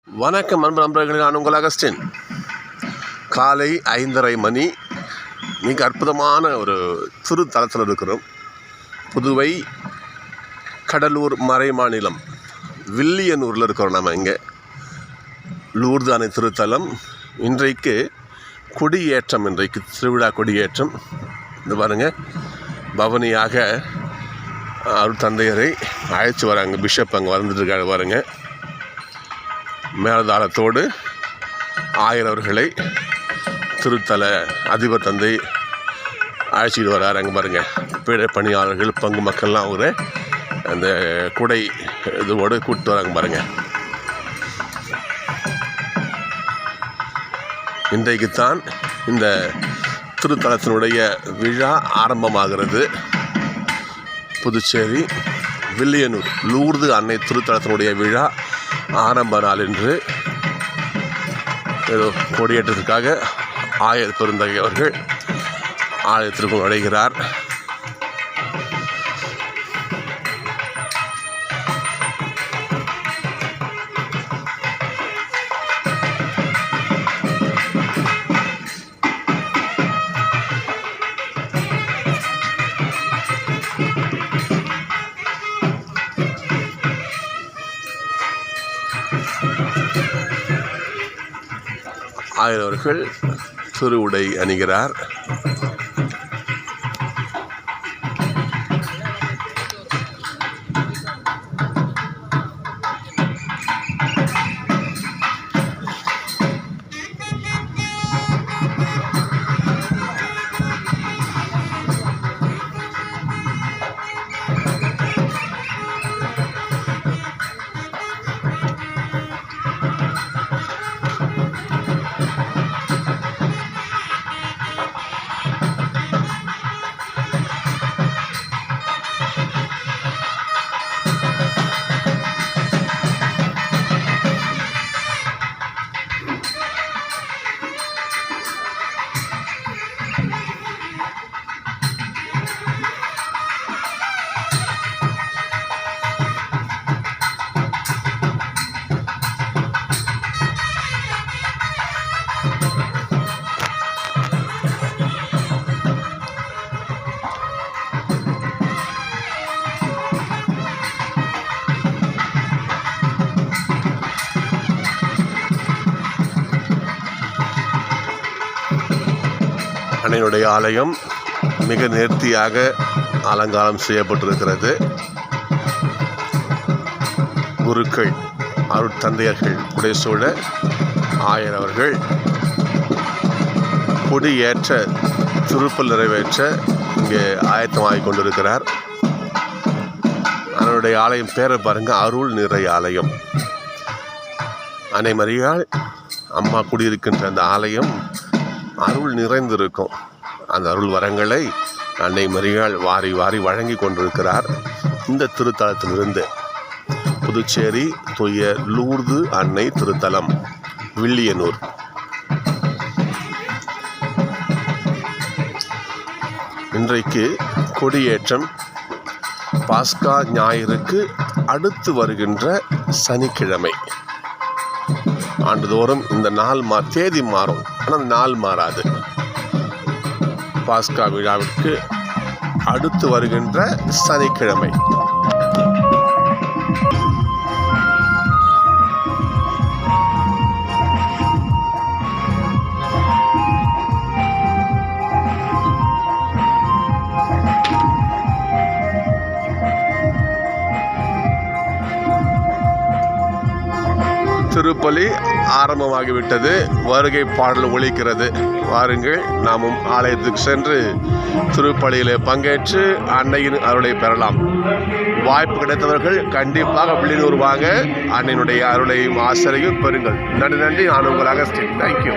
வணக்கம் நண்பர்களே, நான் உங்கள் அகஸ்டின். காலை 5:30 மணி. மிக அற்புதமான ஒரு சிறு தளத்தில் இருக்கிறோம். புதுவை கடலூர் மறை மாநிலம் வில்லியனூரில் இருக்கிறோம். நம்ம இங்கே லூர்து அணை திருத்தலம். இன்றைக்கு கொடியேற்றம், இன்றைக்கு திருவிழா கொடியேற்றம். இது பாருங்கள், பவனியாக அருள் தந்தையரை அழைச்சி வராங்க. பிஷப் அங்கே வந்துட்டுருக்காங்க பாருங்கள். மேலதாளத்தோடு ஆயரவர்களை திருத்தல அதிபர் தந்தை அழைச்சிட்டு வர்றாரு. அங்கே பாருங்கள், பிழை பணியாளர்கள் பங்கு மக்கள்லாம் ஒரு அந்த குடை இதோடு கூப்பிட்டு வராங்க பாருங்கள். இன்றைக்குத்தான் இந்த திருத்தலத்தினுடைய விழா ஆரம்பமாகிறது. புதுச்சேரி வில்லியனூர் லூர்து அன்னை திருத்தலத்தினுடைய விழா ஆரம்ப நாள் என்று ஏதோ கொடியேற்றத்திற்காக ஆயர் பெருந்தகை அவர்கள் ஆலயத்திற்கும் நுழைகிறார். ஆயர் அவர்கள் திருவுடை அணிகிறார். அன்னையினுடைய ஆலயம் மிக நேர்த்தியாக அலங்காரம் செய்யப்பட்டிருக்கிறது. குருக்கள் அருட்தந்தையர்கள் புடைசூழ ஆயர் அவர்கள் கொடியேற்ற திருப்பல் நிறைவேற்ற இங்கே ஆயத்தமாகிக் கொண்டிருக்கிறார். அதனுடைய ஆலயம் பேரை பாருங்கள், அருள் நிறை ஆலயம். அன்னை மரியாள் அம்மா குடியிருக்கின்ற அந்த ஆலயம் அருள் நிறைந்திருக்கும். அந்த அருள் வரங்களை அன்னை மரியாள் வாரி வாரி வழங்கி கொண்டிருக்கிறார். இந்த திருத்தலத்திலிருந்து புதுச்சேரி தூய லூர்து அன்னை திருத்தலம் வில்லியனூர். இன்றைக்கு கொடியேற்றம். பாஸ்கா ஞாயிறுக்கு அடுத்து வருகின்ற சனிக்கிழமை. ஆண்டுதோறும் இந்த நாள் தேதி மாறும், ஆனால் நாள் மாறாது. பாஸ்கா விழாவிற்கு அடுத்து வருகின்ற சனிக்கிழமை. திருப்பலி ஆரம்பமாகிவிட்டது. வருகை பாடல் ஒலிக்கிறது. வாருங்கள், நாமும் ஆலயத்துக்கு சென்று திருப்பலியிலே பங்கேற்று அன்னையின் அருளை பெறலாம். வாய்ப்பு கிடைத்தவர்கள் கண்டிப்பாக வில்லியனூர் வாங்க, அன்னையினுடைய அருளையும் ஆசிரியையும் பெறுங்கள். நன்றி. நான் உங்கள் அகஸ்டின். தேங்க்யூ.